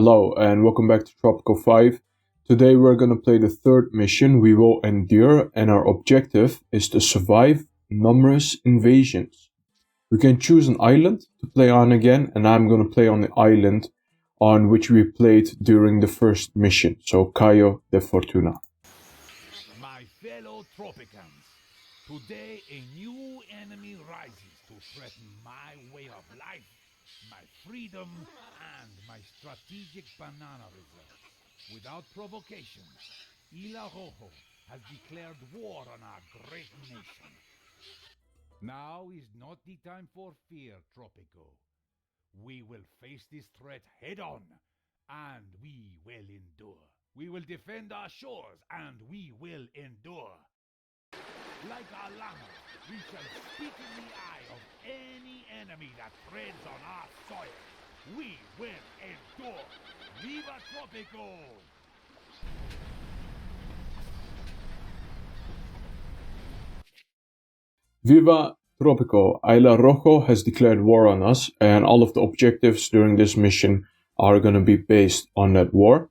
Hello and welcome back to Tropico 5. Today we're going to play the third mission, We Will Endure, and our objective is to survive numerous invasions. We can choose an island to play on again, and I'm going to play on the island on which we played during the first mission, so Cayo de Fortuna. My fellow Tropicans, today a new enemy rises to threaten my way of life, my freedom, and my strategic banana reserve. Without provocation, Isla Rocho has declared war on our great nation. Now is not the time for fear, Tropico. We will face this threat head-on, and we will endure. We will defend our shores, and we will endure. Like our llamas, we shall spit in the eye of any enemy that treads on our soil. We will endure. Viva Tropico! Viva Tropico. Isla Rocho has declared war on us, and all of the objectives during this mission are going to be based on that war.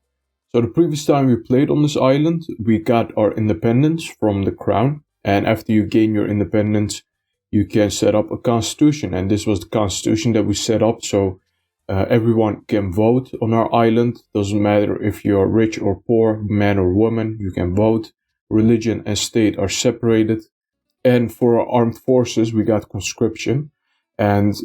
So the previous time we played on this island, we got our independence from the crown, and after you gain your independence, you can set up a constitution, and this was the constitution that we set up, so everyone can vote on our island. Doesn't matter if you're rich or poor, man or woman, you can vote. Religion and state are separated. And for our armed forces, we got conscription. And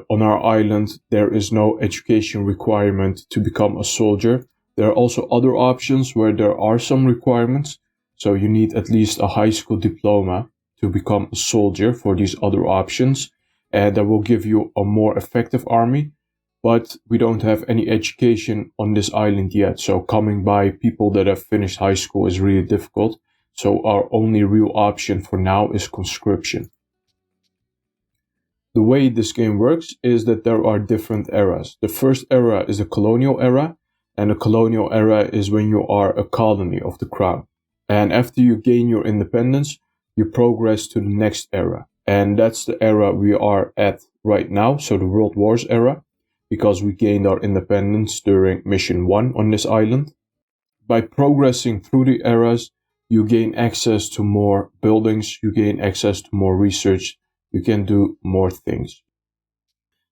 on our island, there is no education requirement to become a soldier. There are also other options where there are some requirements. So you need at least a high school diploma to become a soldier for these other options. And that will give you a more effective army. But we don't have any education on this island yet. So coming by people that have finished high school is really difficult. So our only real option for now is conscription. The way this game works is that there are different eras. The first era is the Colonial Era, and the Colonial Era is when you are a colony of the crown. And after you gain your independence, you progress to the next era. And that's the era we are at right now, so the World Wars era, because we gained our independence during Mission 1 on this island. By progressing through the eras, you gain access to more buildings, you gain access to more research, you can do more things.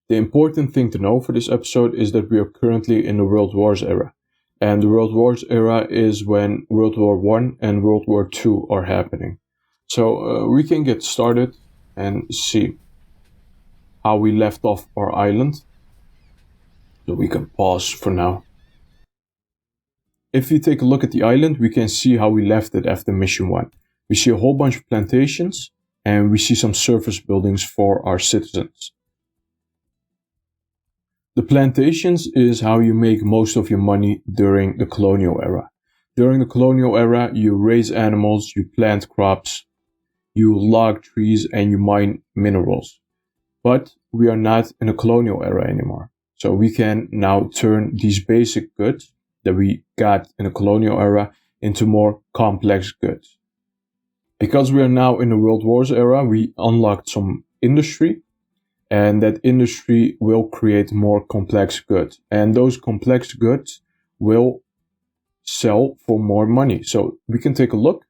The important thing to know for this episode is that we are currently in the World Wars era. And the World Wars era is when World War I and World War II are happening. So we can get started and see how we left off our island. So we can pause for now. If you take a look at the island, we can see how we left it after Mission 1. We see a whole bunch of plantations, and we see some service buildings for our citizens. The plantations is how you make most of your money during the Colonial Era. During the Colonial Era, you raise animals, you plant crops, you log trees, and you mine minerals. But we are not in the Colonial Era anymore. So we can now turn these basic goods that we got in the Colonial Era into more complex goods. Because we are now in the World Wars era, we unlocked some industry, and that industry will create more complex goods. And those complex goods will sell for more money. So we can take a look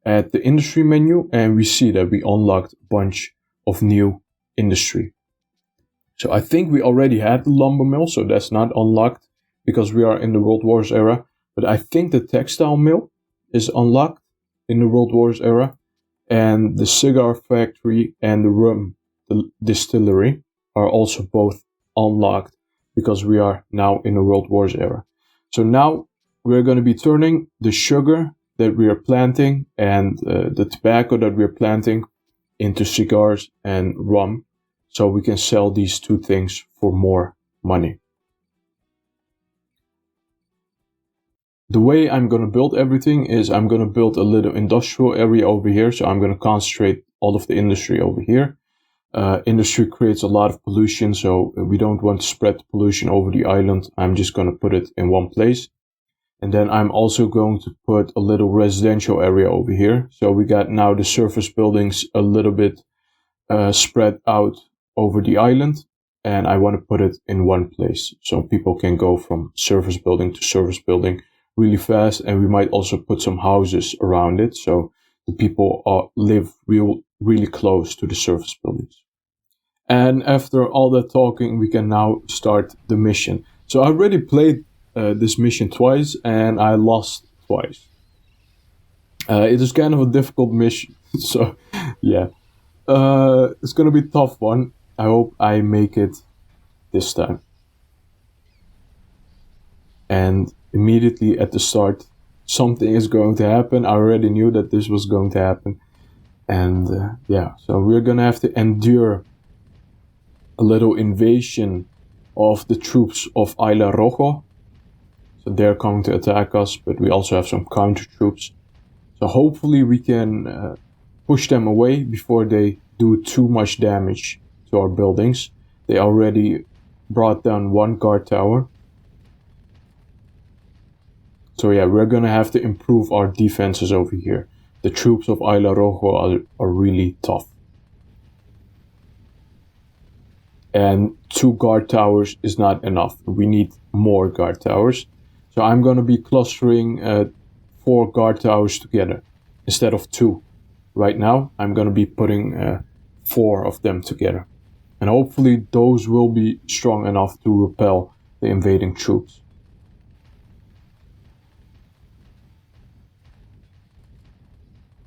at the industry menu, and we see that we unlocked a bunch of new industry. So I think we already had the lumber mill, so that's not unlocked, because we are in the World Wars era, but I think the textile mill is unlocked in the World Wars era, and the cigar factory and the rum distillery are also both unlocked because we are now in the World Wars era. So now we're going to be turning the sugar that we are planting and the tobacco that we are planting into cigars and rum, so we can sell these two things for more money. The way I'm going to build everything is I'm going to build a little industrial area over here. So I'm going to concentrate all of the industry over here. Industry creates a lot of pollution, so we don't want to spread the pollution over the island. I'm just going to put it in one place. And then I'm also going to put a little residential area over here. So we got now the surface buildings a little bit spread out over the island. and I want to put it in one place so people can go from service building to service building really fast. And we might also put some houses around it so the people live really close to the service buildings. And after all that talking, we can now start the mission. So I already played this mission twice and I lost twice. It is kind of a difficult mission, so yeah. It's gonna be a tough one. I hope I make it this time. And immediately at the start, something is going to happen. I already knew that this was going to happen. And yeah, so we're gonna have to endure a little invasion of the troops of Isla Rocho. So they're coming to attack us, but we also have some counter troops. So hopefully we can push them away before they do too much damage to our buildings. They already brought down one guard tower. So yeah, we're gonna have to improve our defenses over here. The troops of Isla Rojo are really tough. And 2 guard towers is not enough. We need more guard towers. So I'm gonna be clustering 4 guard towers together instead of 2. Right now, I'm gonna be putting 4 of them together. And hopefully those will be strong enough to repel the invading troops.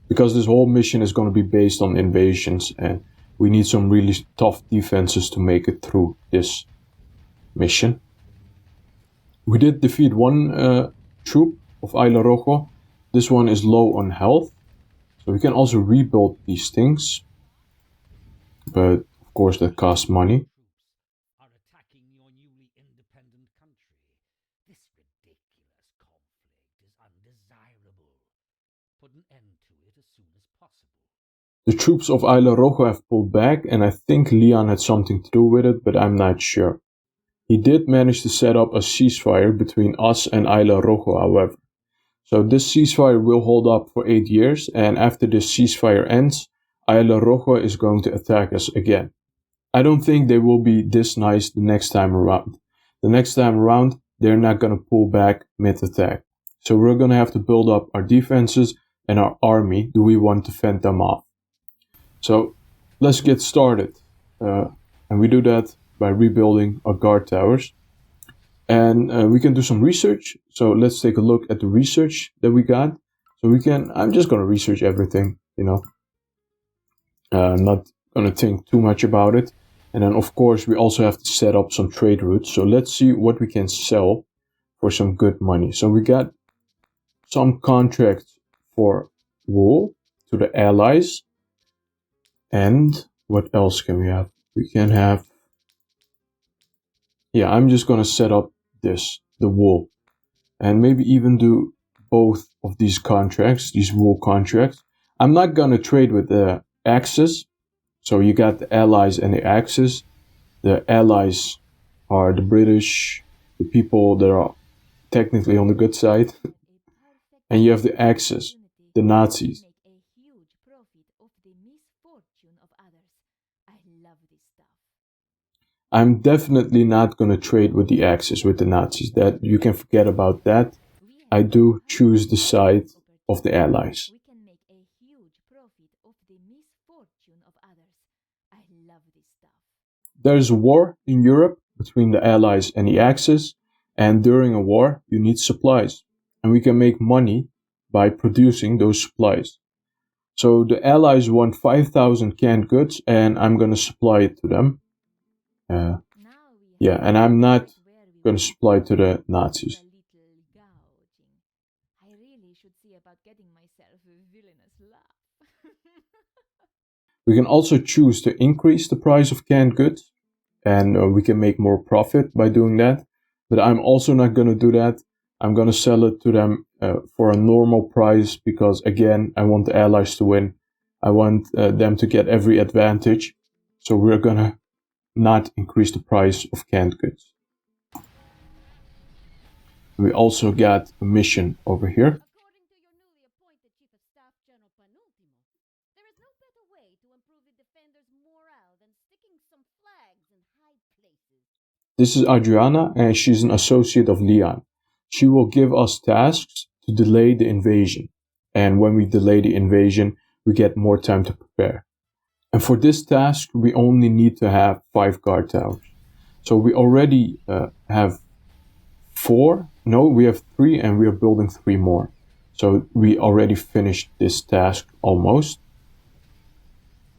Because this whole mission is going to be based on invasions and we need some really tough defenses to make it through this mission. We did defeat one troop of Isla Rojo. This one is low on health. So we can also rebuild these things. But of course that costs money. Are attacking your newly independent country. This ridiculous conflict is undesirable. Put an end to it as soon as possible. The troops of Isla Rojo have pulled back, and I think Leon had something to do with it, but I'm not sure. He did manage to set up a ceasefire between us and Isla Rojo, however. So this ceasefire will hold up for 8 years, and after this ceasefire ends, Isla Rojo is going to attack us again. I don't think they will be this nice the next time around. The next time around, they're not going to pull back mid-attack. So we're going to have to build up our defenses and our army. Do we want to fend them off? So let's get started. And we do that by rebuilding our guard towers. And we can do some research. So let's take a look at the research that we got. So I'm just going to research everything, I'm not going to think too much about it. And then of course we also have to set up some trade routes. So let's see what we can sell for some good money. So we got some contracts for wool to the allies. And what else can we have? We can have, yeah, I'm just going to set up the wool, and maybe even do both of these contracts, these wool contracts. I'm not going to trade with the Axis. So you got the Allies and the Axis. The Allies are the British, the people that are technically on the good side. And you have the Axis, the Nazis. I'm definitely not going to trade with the Axis, with the Nazis. That you can forget about that. I do choose the side of the Allies. There's a war in Europe between the Allies and the Axis, and during a war you need supplies, and we can make money by producing those supplies. So the Allies want 5,000 canned goods, and I'm going to supply it to them. Yeah, and I'm not going to supply to the Nazis. We can also choose to increase the price of canned goods, and we can make more profit by doing that. But I'm also not going to do that. I'm going to sell it to them for a normal price because, again, I want the Allies to win. I want them to get every advantage. So we're going to not increase the price of canned goods. We also got a mission over here. According to your newly appointed Chief of Staff, General Penultimo, there is no better way to improve the defenders' morale than sticking some flags in high places. This is Adriana, and she's an associate of Leon. She will give us tasks to delay the invasion. And when we delay the invasion, we get more time to prepare. And for this task, we only need to have 5 guard towers. So we already have 4. No, we have 3, and we are building 3 more. So we already finished this task almost.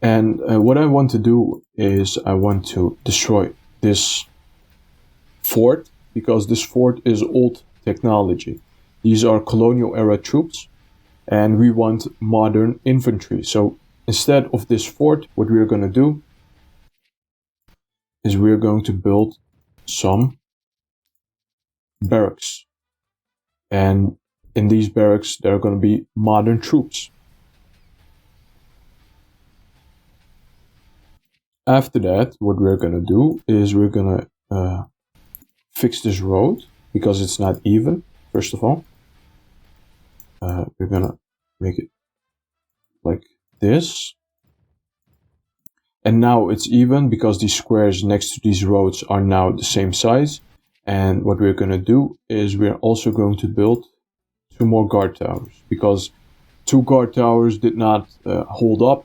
And what I want to do is I want to destroy this fort, because this fort is old technology. These are colonial era troops, and we want modern infantry. So instead of this fort, what we're going to do is we're going to build some barracks. And in these barracks, there are going to be modern troops. After that, what we're going to do is we're going to fix this road, because it's not even, first of all. We're going to make it like this. And now it's even, because these squares next to these roads are now the same size. And what we're going to do is we're also going to build 2 more guard towers, because 2 guard towers did not hold up.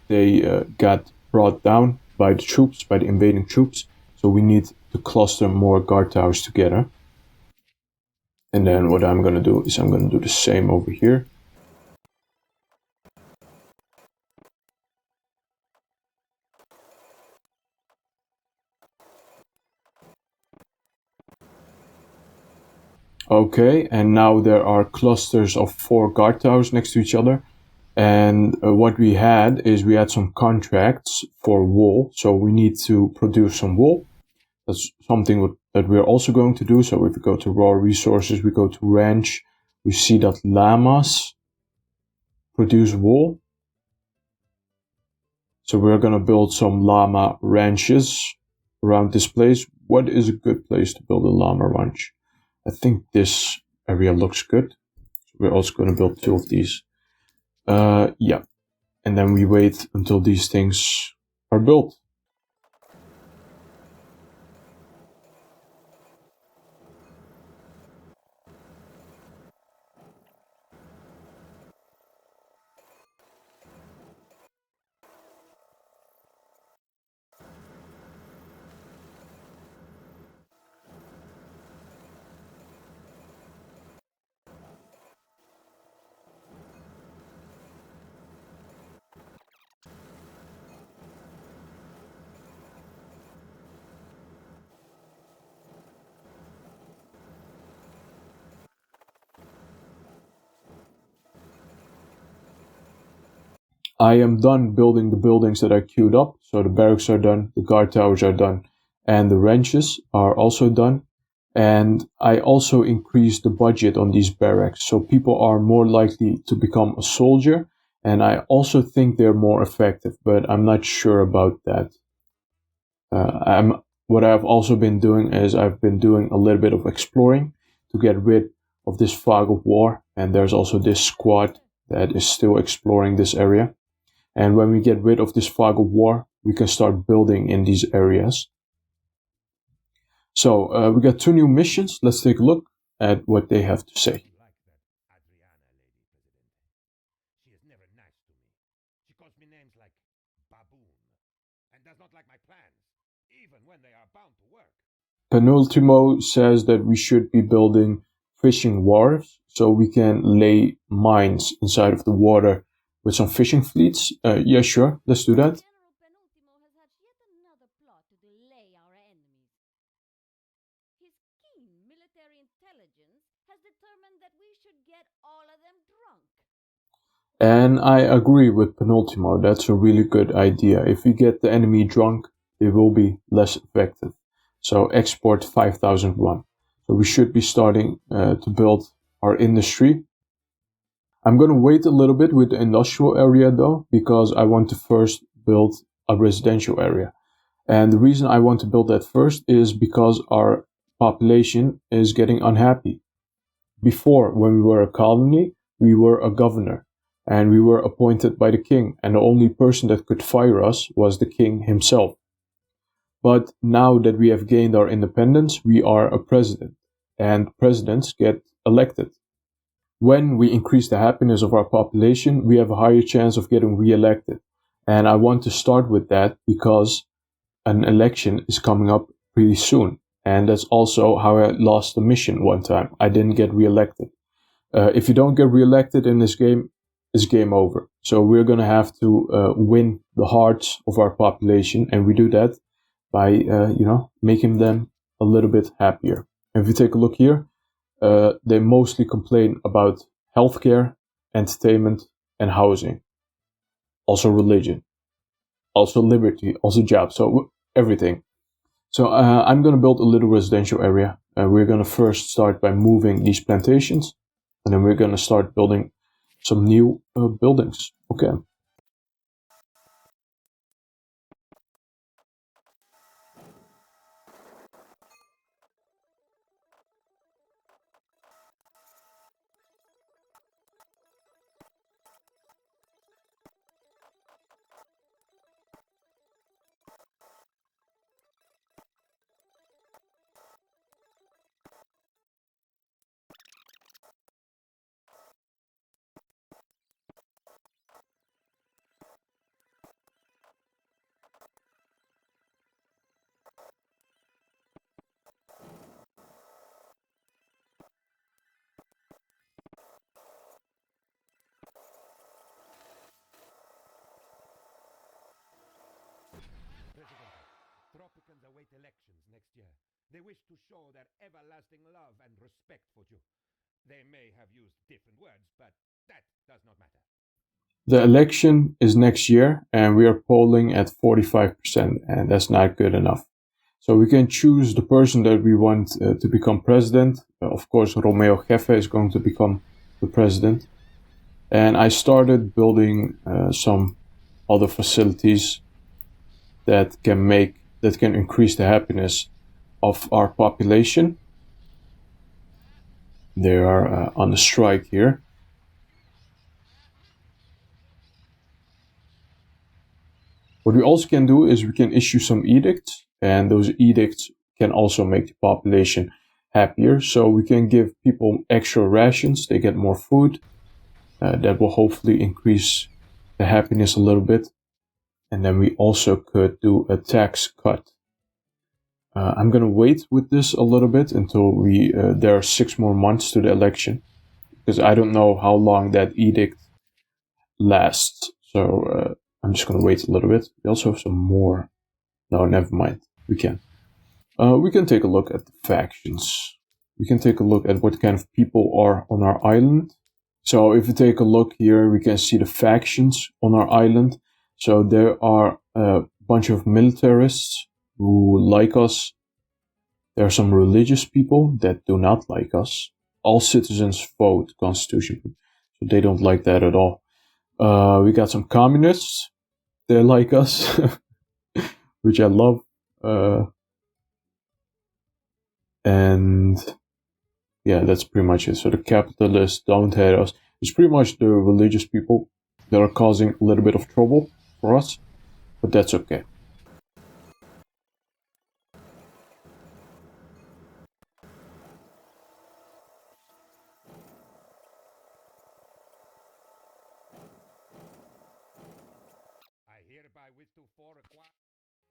They got brought down by the troops, by the invading troops. So we need to cluster more guard towers together. And then what I'm going to do is I'm going to do the same over here. Okay, and now there are clusters of 4 guard towers next to each other. And what we had is we had some contracts for wool. So we need to produce some wool. That's something that we're also going to do. So if we go to raw resources, we go to ranch, we see that llamas produce wool. So we're going to build some llama ranches around this place. What is a good place to build a llama ranch? I think this area looks good. So we're also going to build 2 of these. Yeah. And then we wait until these things are built. I am done building the buildings that I queued up. So the barracks are done, the guard towers are done, and the ranches are also done. And I also increased the budget on these barracks. So people are more likely to become a soldier. And I also think they're more effective, but I'm not sure about that. What I've also been doing is I've been doing a little bit of exploring to get rid of this fog of war. And there's also this squad that is still exploring this area. And when we get rid of this fog of war, we can start building in these areas. So we got 2 new missions. Let's take a look at what they have to say. You like that Adriana lady, Presidente? She is never nice to me. She calls me names like baboon, and does not like my plans, even when they are bound to work. Penultimo says that we should be building fishing wharves so we can lay mines inside of the water with some fishing fleets. Yeah, sure, let's do that. General Penultimo has hatched yet another plot to delay our enemies. His keen military intelligence has determined that we should get all of them drunk. And I agree with Penultimo, that's a really good idea. If we get the enemy drunk, they will be less effective. So export 5001. So we should be starting to build our industry. I'm going to wait a little bit with the industrial area though, because I want to first build a residential area. And the reason I want to build that first is because our population is getting unhappy. Before, when we were a colony, we were a governor and we were appointed by the king, and the only person that could fire us was the king himself. But now that we have gained our independence, we are a president, and presidents get elected. When we increase the happiness of our population, we have a higher chance of getting re-elected. And I want to start with that because an election is coming up pretty soon. And that's also how I lost the mission one time. I didn't get re-elected. If you don't get re-elected in this game, it's game over. So we're going to have to win the hearts of our population. And we do that by, making them a little bit happier. And if you take a look here, they mostly complain about healthcare, entertainment, and housing. Also religion. Also liberty. Also jobs. So everything. So I'm going to build a little residential area. We're going to first start by moving these plantations. And then we're going to start building some new buildings. Okay. Presidente, Tropicans await elections next year. They wish to show their everlasting love and respect for you. They may have used different words, but that does not matter. The election is next year, and we are polling at 45%, and that's not good enough. So we can choose the person that we want to become president. Of course, Romeo Jefe is going to become the president. And I started building some other facilities that can increase the happiness of our population. They are on the strike here. What we also can do is we can issue some edicts, and those edicts can also make the population happier. So we can give people extra rations, they get more food. That will hopefully increase the happiness a little bit. And then we also could do a tax cut. I'm going to wait with this a little bit until there are 6 more months to the election, because I don't know how long that edict lasts. So I'm just going to wait a little bit. We also have some more. No, never mind. We can take a look at the factions. We can take a look at what kind of people are on our island. So if you take a look here, we can see the factions on our island. So there are a bunch of militarists who like us. There are some religious people that do not like us. All citizens vote constitution. So they don't like that at all. We got some communists. They like us, which I love. And yeah, that's pretty much it. So the capitalists don't hate us. It's pretty much the religious people that are causing a little bit of trouble for us, but that's okay. I hereby wish to forequire.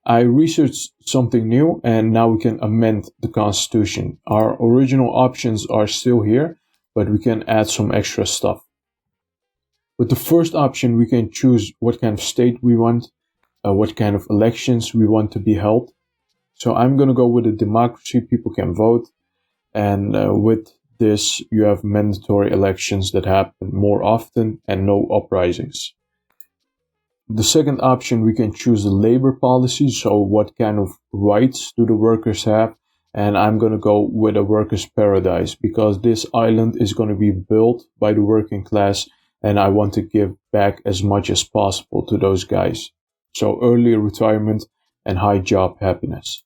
I researched something new, and now we can amend the constitution. Our original options are still here, but we can add some extra stuff. With the first option, we can choose what kind of state we want, what kind of elections we want to be held. So I'm going to go with a democracy. People can vote. And with this, you have mandatory elections that happen more often and no uprisings. The second option, we can choose the labor policy. So what kind of rights do the workers have? And I'm going to go with a workers' paradise, because this island is going to be built by the working class, and I want to give back as much as possible to those guys. So early retirement and high job happiness.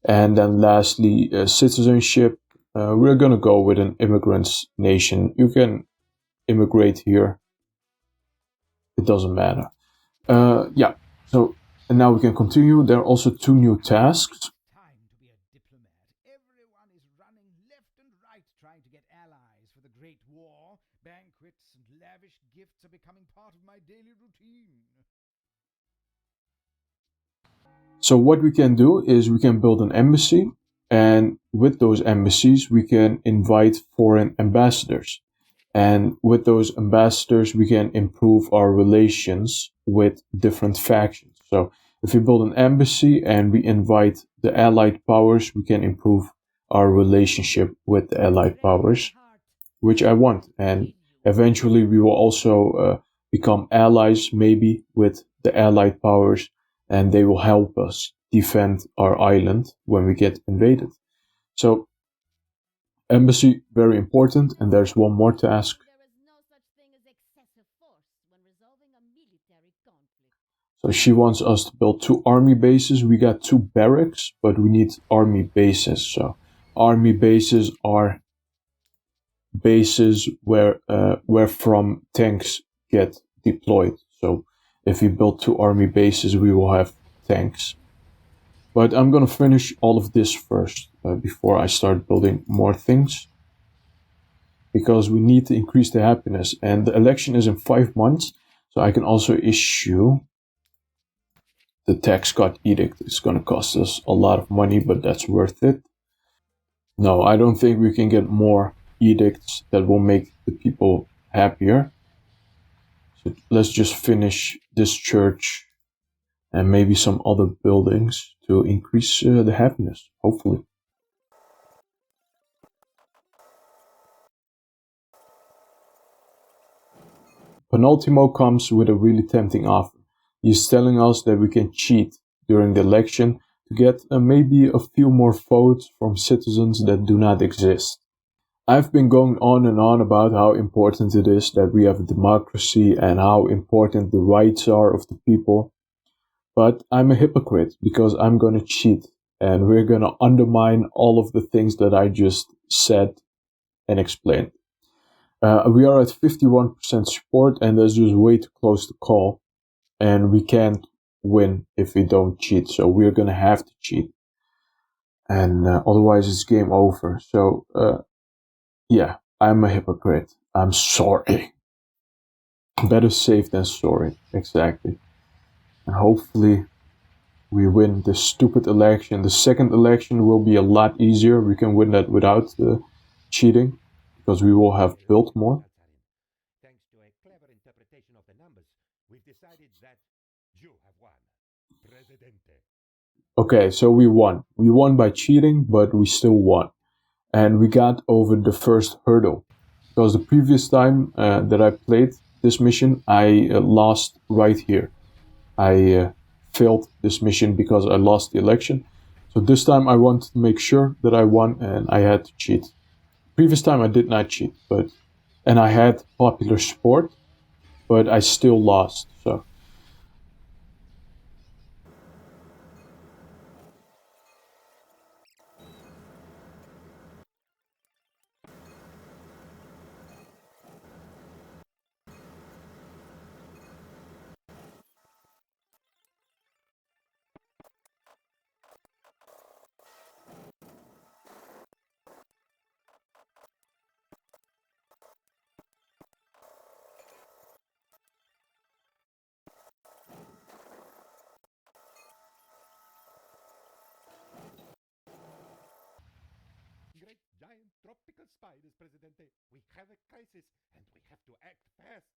And then lastly, citizenship. We're going to go with an immigrants nation. You can immigrate here. It doesn't matter. So And now we can continue. There are also 2 new tasks. Time to be a diplomat. Everyone is running left and right trying to get allies for the Great War. Banquets and lavish gifts are becoming part of my daily routine. So what we can do is we can build an embassy, and with those embassies we can invite foreign ambassadors. And with those ambassadors we can improve our relations with different factions. So if we build an embassy and we invite the allied powers, we can improve our relationship with the allied powers, which I want. And eventually we will also become allies maybe with the allied powers, and they will help us defend our island when we get invaded. So embassy, very important. And there's one more task. There is no such thing as excessive force when resolving a military conflict. So she wants us to build 2 army bases. We got 2 barracks, but we need army bases. So army bases are bases where from tanks get deployed. So if we build 2 army bases, we will have tanks. But I'm gonna finish all of this first before I start building more things, because we need to increase the happiness. And the election is in 5 months, so I can also issue the tax cut edict. It's gonna cost us a lot of money, but that's worth it. No, I don't think we can get more edicts that will make the people happier. So let's just finish this church and maybe some other buildings to increase the happiness, hopefully. Penultimo comes with a really tempting offer. He's telling us that we can cheat during the election to get maybe a few more votes from citizens that do not exist. I've been going on and on about how important it is that we have a democracy and how important the rights are of the people. But I'm a hypocrite because I'm going to cheat, and we're going to undermine all of the things that I just said and explained. We are at 51% support, and that's just way too close to call. And we can't win if we don't cheat, so we're going to have to cheat. And otherwise it's game over. So, yeah, I'm a hypocrite. I'm sorry. Better safe than sorry, exactly. And hopefully we win this stupid election. The second election will be a lot easier. We can win that without cheating, because we will have built more. Thanks to a clever interpretation of the numbers, we've decided that you have won. Presidente. Okay, so we won. We won by cheating, but we still won. And we got over the first hurdle. Because the previous time that I played this mission, I lost right here. I failed this mission because I lost the election. So this time I wanted to make sure that I won, and I had to cheat. Previous time I did not cheat, and I had popular support, but I still lost. So Great giant tropical spiders, Presidente. We have a crisis and we have to act fast.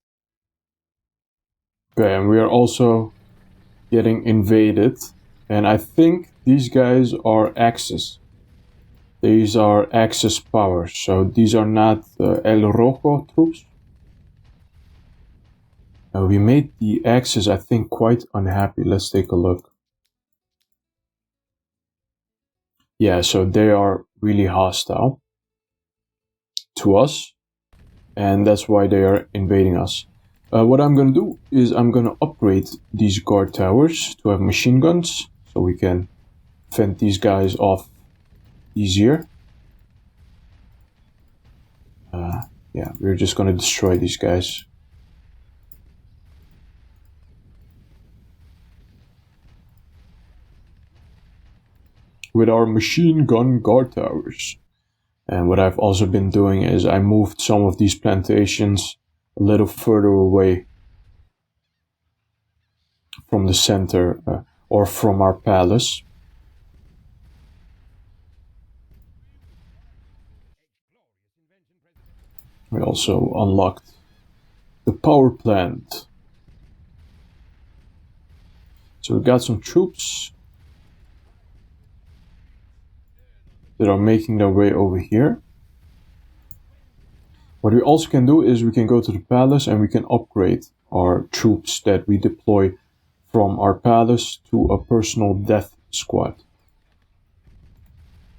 okay, and we are also getting invaded, and I think these guys are Axis. These are Axis powers, so these are not El Rojo troops. We made the Axis, I think, quite unhappy. Let's take a look. Yeah, so they are really hostile to us, and that's why they are invading us. What I'm going to do is I'm going to upgrade these guard towers to have machine guns, so we can fend these guys off easier. Yeah, we're just going to destroy these guys. 。 Great giant tropical spiders, Presidente. We have a crisis and we have to act fast. 。 Okay, and we are also getting invaded, and I think these guys are Axis. These are Axis powers, so these are not El Rojo troops. We made the Axis, I think, quite unhappy. Let's take a look. Yeah, so they are really hostile with our machine gun guard towers. And what I've also been doing is I moved some of these plantations a little further away from the center or from our palace. We also unlocked the power plant. So we got some troops that are making their way over here. What we also can do is we can go to the palace and we can upgrade our troops that we deploy from our palace to a personal death squad.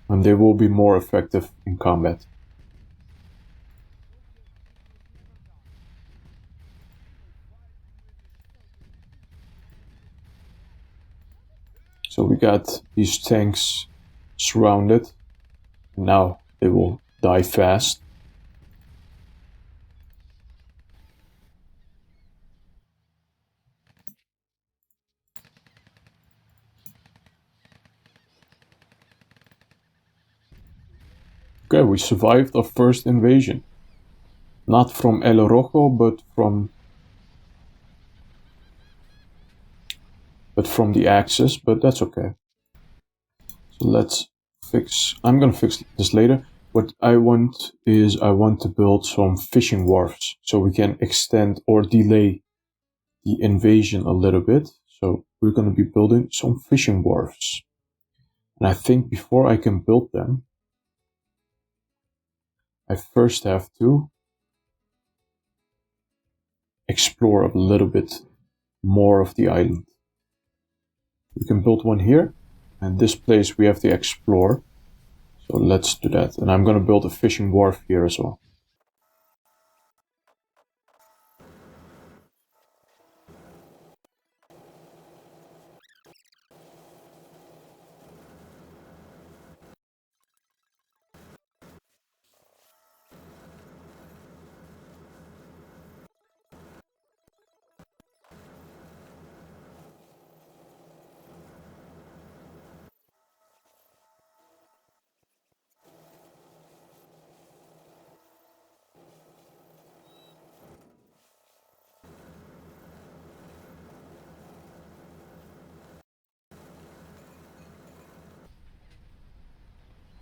And they will be more effective in combat. So we got these tanks surrounded. Now they will die fast. Okay, we survived our first invasion. Not from Isla Rocho, but from the Axis, but that's okay. So let's fix, I'm gonna fix this later. What I want is I want to build some fishing wharfs so we can extend or delay the invasion a little bit. So we're gonna be building some fishing wharfs. And I think before I can build them, I first have to explore a little bit more of the island. We can build one here, and this place we have to explore. So let's do that. And I'm gonna build a fishing wharf here as well.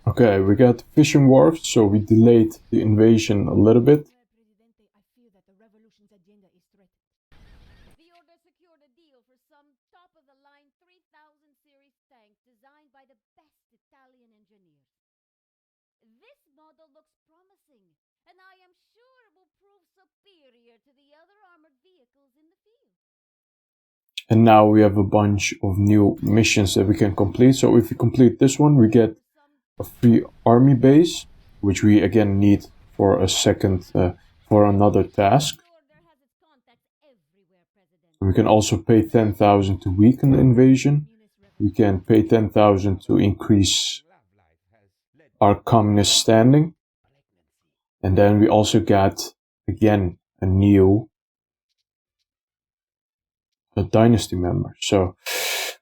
Okay, we got fishing wharfs, so we delayed the invasion a little bit. Presidente, I fear that the revolution's agenda is threatened. The Order secured a deal for some top-of-the-line 3000 series tank designed by the best Italian engineers. This model looks promising, and I am sure it will prove superior to the other armored vehicles in the field. And now we have a bunch of new missions that we can complete. So if we complete this one, we get a free army base, which we again need for a second, for another task. We can also pay 10,000 to weaken the invasion. We can pay 10,000 to increase our communist standing. And then we also got, again, a Dynasty member. So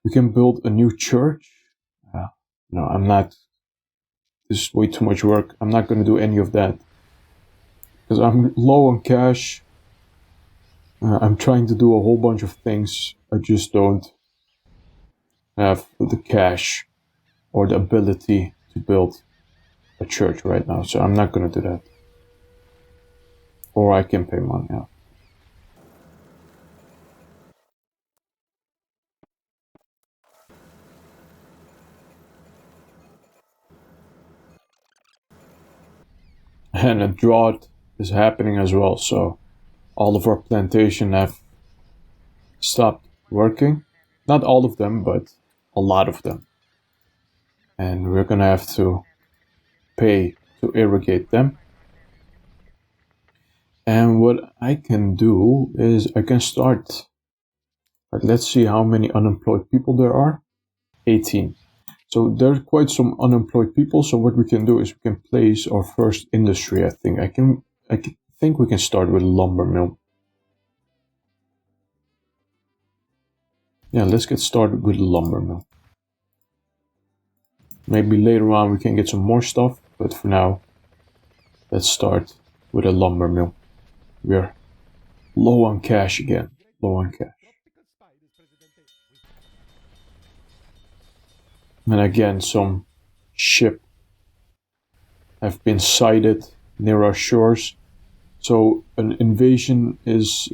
we can build a new church. No, I'm not. This is way too much work. I'm not going to do any of that. Because I'm low on cash. I'm trying to do a whole bunch of things. I just don't have the cash or the ability to build a church right now. So I'm not going to do that. Or I can pay money out. And a drought is happening as well, so all of our plantation have stopped working. Not all of them, but a lot of them. And we're gonna have to pay to irrigate them. And what I can do is I can start. But let's see how many unemployed people there are. 18. So there's quite some unemployed people. So what we can do is we can place our first industry. I think we can start with a lumber mill. Yeah, let's get started with a lumber mill. Maybe later on we can get some more stuff, but for now, let's start with a lumber mill. We're low on cash again. Low on cash. And again, some ship have been sighted near our shores. So an invasion is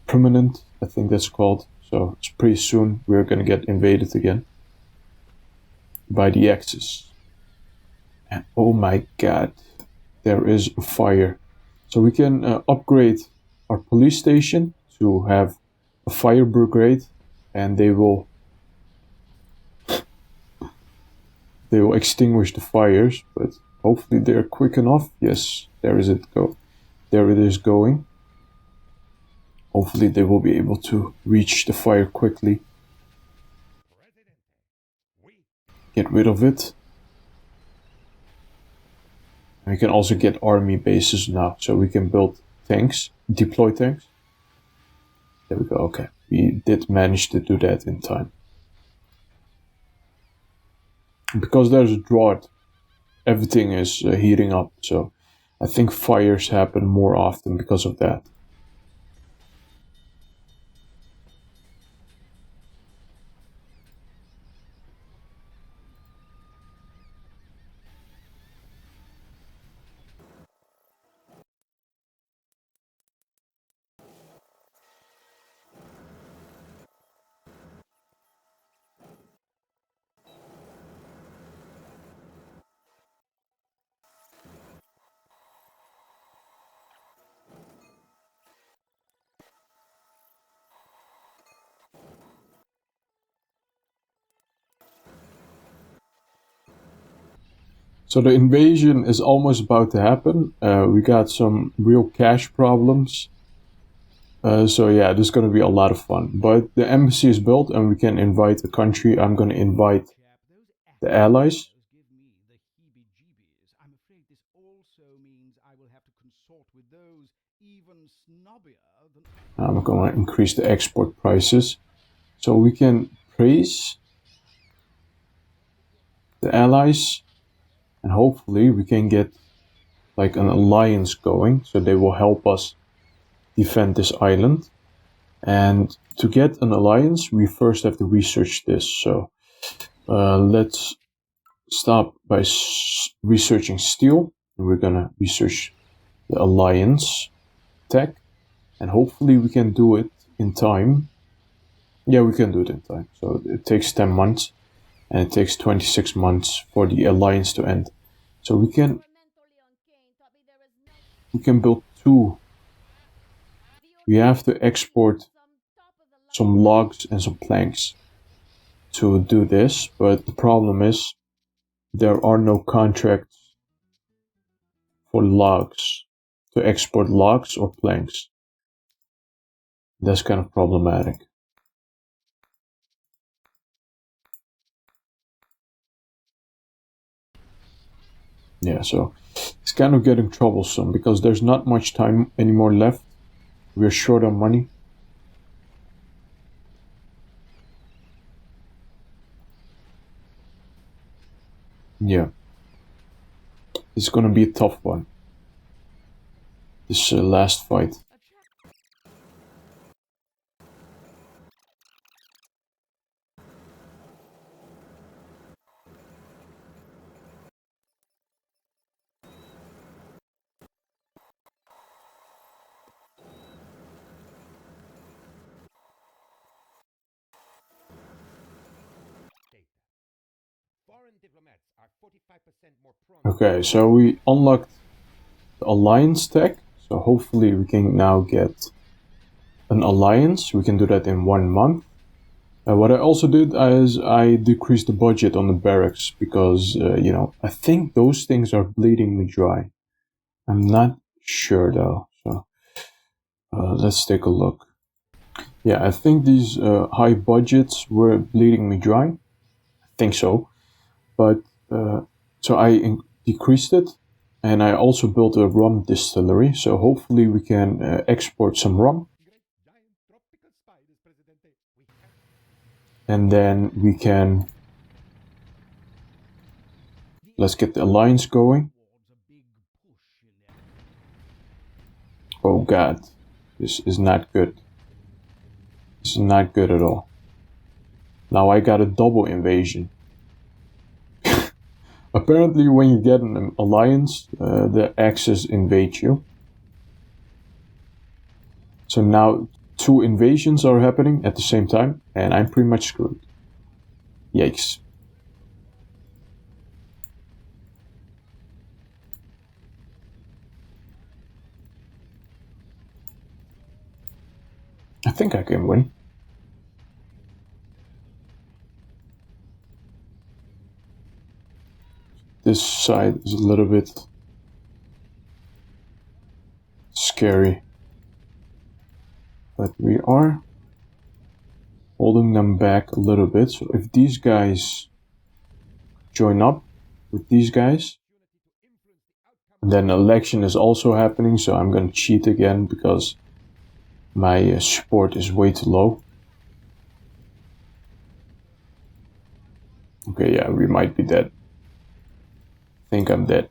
permanent, I think that's called. So it's pretty soon we're gonna get invaded again by the Axis. And oh my god, there is a fire. So we can upgrade our police station to have a fire brigade, and they will extinguish the fires, but hopefully they're quick enough. Yes, there is it go. There it is going. Hopefully they will be able to reach the fire quickly. Get rid of it. We can also get army bases now, so we can build tanks, deploy tanks. There we go, okay. We did manage to do that in time. Because there's a drought, everything is heating up, so I think fires happen more often because of that. So the invasion is almost about to happen. We got some real cash problems. So yeah, this is going to be a lot of fun. But the embassy is built and we can invite the country. I'm going to invite the allies. I'm afraid this also means I will have to consort with those even snobbier than... I'm going to increase the export prices. So we can praise the allies. And hopefully we can get like an alliance going. So they will help us defend this island. And to get an alliance, we first have to research this. So let's stop by researching steel. And we're gonna research the alliance tech. And hopefully we can do it in time. Yeah, we can do it in time. So it takes 10 months. And it takes 26 months for the alliance to end. So we can build two. We have to export some logs and some planks to do this, but the problem is there are no contracts for logs, to export logs or planks. That's kind of problematic. Yeah, so it's kind of getting troublesome because there's not much time anymore left. We're short on money. Yeah. It's gonna be a tough one. This last fight. Okay, so we unlocked the alliance tech. So hopefully we can now get an alliance. We can do that in 1 month. What I also did is I decreased the budget on the barracks because, you know, I think those things are bleeding me dry. I'm not sure though. So let's take a look. Yeah, I think these high budgets were bleeding me dry. I think so. But so I decreased it, and I also built a rum distillery. So hopefully we can export some rum, and then we can Let's get the alliance going. Oh god, this is not good. This is not good at all. Now I got a double invasion. Apparently when you get an alliance, the Axis invade you. So now 2 invasions are happening at the same time, and I'm pretty much screwed. Yikes. I think I can win. This side is a little bit scary. But we are holding them back a little bit. So if these guys join up with these guys, then election is also happening. So I'm going to cheat again because my support is way too low. Okay, yeah, we might be dead. I think I'm dead.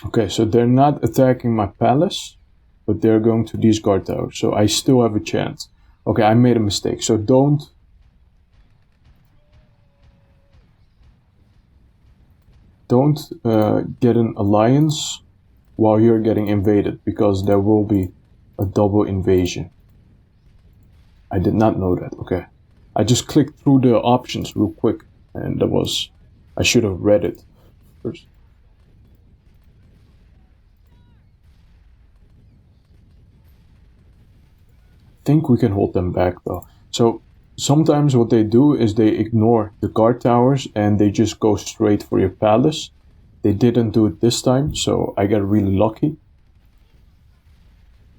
Okay, so they're not attacking my palace, but they're going to these guard towers, so I still have a chance. Okay, I made a mistake, so don't get an alliance while you're getting invaded, because there will be a double invasion. I did not know that. Okay, I just clicked through the options real quick, and I should have read it first. I think we can hold them back though. So sometimes what they do is they ignore the guard towers and they just go straight for your palace. They didn't do it this time, so I got really lucky.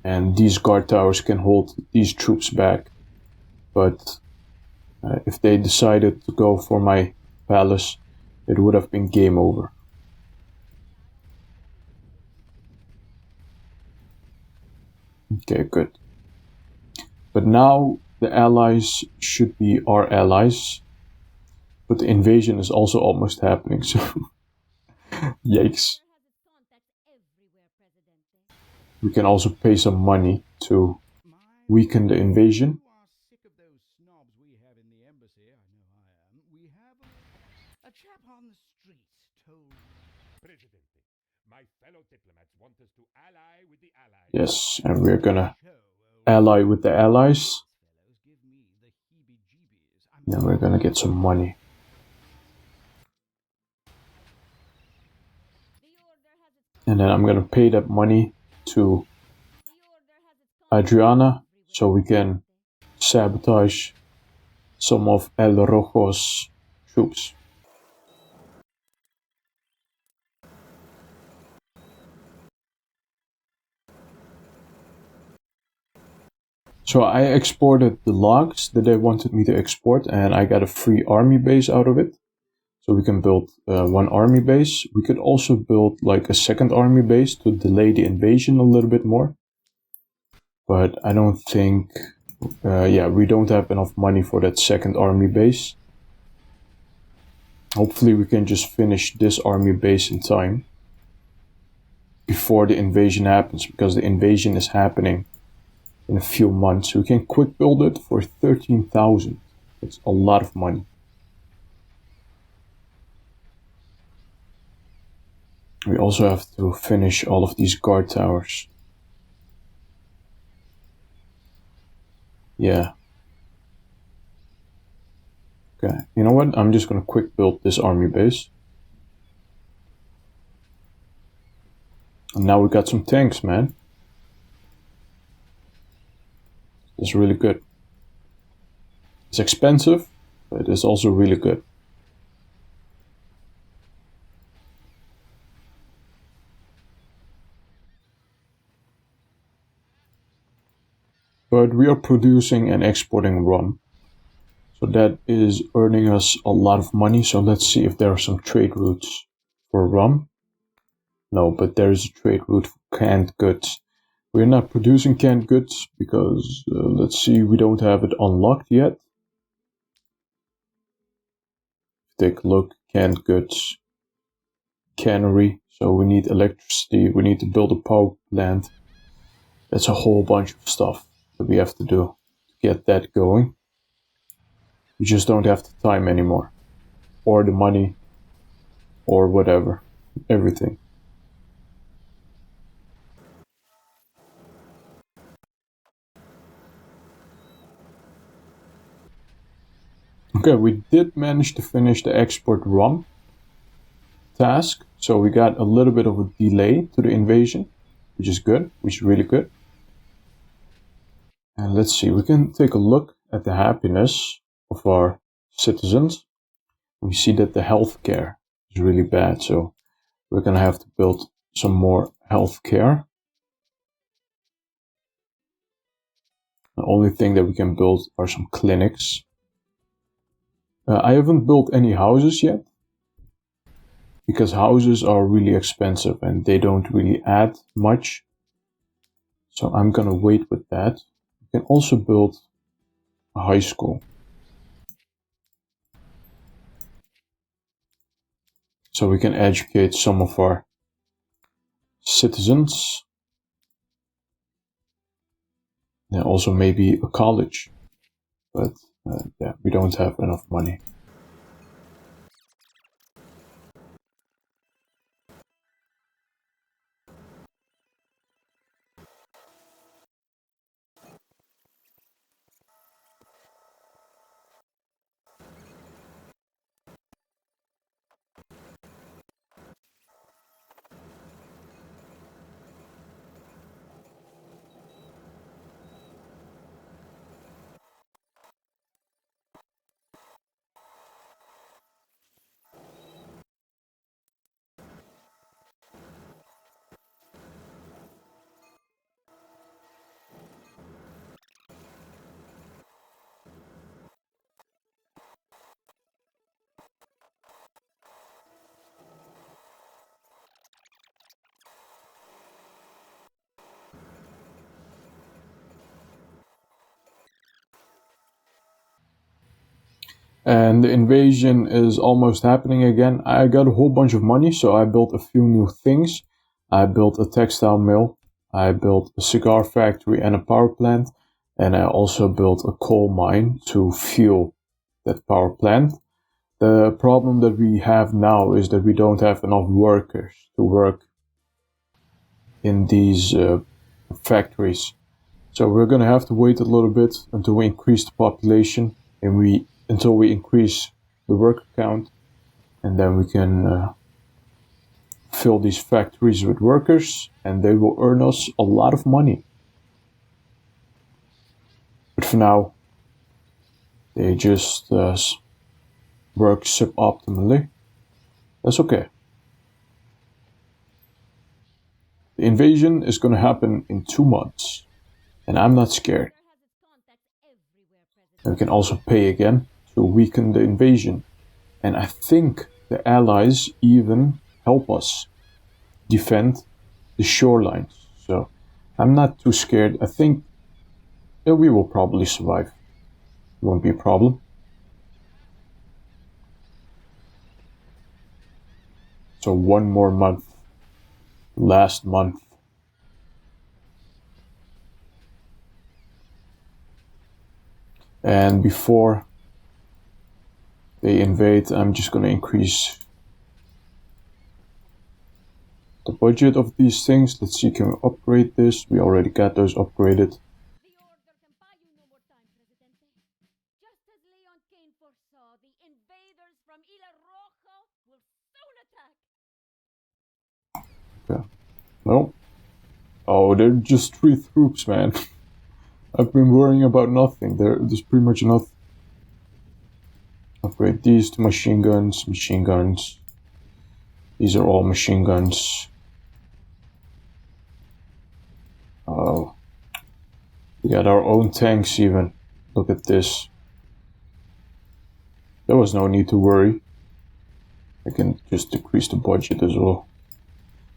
And these guard towers can hold these troops back. But if they decided to go for my palace, it would have been game over. Okay, good. But now the allies should be our allies. But the invasion is also almost happening, so yikes. We can also pay some money to weaken the invasion. Presidente, my fellow diplomats want us to ally with the allies. Yes, and we're gonna ally with the allies. Then we're gonna get some money. And then I'm gonna pay that money to Adriana so we can sabotage some of Isla Rocho's troops. So I exported the logs that they wanted me to export, and I got a free army base out of it. So we can build one army base. We could also build like a second army base to delay the invasion a little bit more. But I don't think, we don't have enough money for that second army base. Hopefully we can just finish this army base in time before the invasion happens, because the invasion is happening in a few months. We can quick build it for 13,000. That's a lot of money. We also have to finish all of these guard towers. Yeah. Okay, you know what? I'm just gonna quick build this army base. And now we got some tanks, man. It's really good. It's expensive, but it's also really good. But we are producing and exporting rum. So that is earning us a lot of money. So let's see if there are some trade routes for rum. No, but there is a trade route for canned goods. We're not producing canned goods because, let's see, we don't have it unlocked yet. Take a look, canned goods, cannery. So we need electricity, we need to build a power plant. That's a whole bunch of stuff that we have to do to get that going. We just don't have the time anymore, or the money, or whatever, everything. Okay, we did manage to finish the export rum task, so we got a little bit of a delay to the invasion, which is good, which is really good. And let's see, we can take a look at the happiness of our citizens. We see that the healthcare is really bad, so we're gonna have to build some more healthcare. The only thing that we can build are some clinics. I haven't built any houses yet, because houses are really expensive and they don't really add much. So I'm gonna wait with that. We can also build a high school. So we can educate some of our citizens. And also maybe a college. But yeah, we don't have enough money. And the invasion is almost happening again. I got a whole bunch of money, so I built a few new things. I built a textile mill, I built a cigar factory and a power plant, and I also built a coal mine to fuel that power plant. The problem that we have now is that we don't have enough workers to work in these factories. So we're gonna have to wait a little bit until we increase the population and until we increase the worker count, and then we can fill these factories with workers, and they will earn us a lot of money. But for now, they just work suboptimally. That's okay. The invasion is gonna happen in 2 months, and I'm not scared. And we can also pay again to weaken the invasion. And I think the allies even help us defend the shorelines. So I'm not too scared. I think that we will probably survive. It won't be a problem. So 1 more month. Last month. And before they invade, I'm just gonna increase the budget of these things. Let's see, can we upgrade this? We already got those upgraded. The order can buy you no more time, Presidente. Just as Leon Kane foresaw, the invaders from Isla Rocho will soon attack. Okay. No. Oh, they're just 3 troops, man. I've been worrying about nothing. There's pretty much nothing. Upgrade these to machine guns, machine guns. These are all machine guns. Oh. We got our own tanks even. Look at this. There was no need to worry. I can just decrease the budget as well.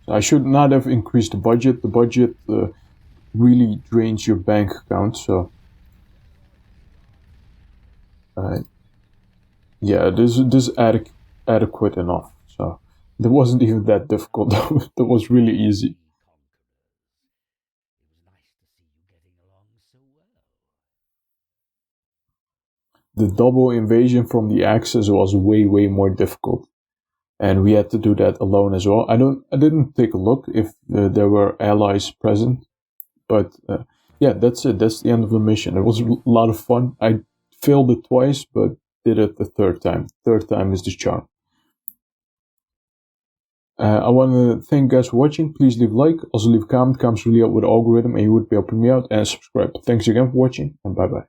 I should not have increased the budget. The budget really drains your bank account, so yeah, this is adequate enough. So it wasn't even that difficult. That was really easy. The double invasion from the Axis was way more difficult, and we had to do that alone as well. I didn't take a look if there were allies present, but yeah, that's it. That's the end of the mission. It was a lot of fun. I failed it twice, but did it the third time. Third time is the charm. I want to thank you guys for watching. Please leave a like, also leave a comment. Comments really help with the algorithm, and you would be helping me out. And subscribe. Thanks again for watching, and bye bye.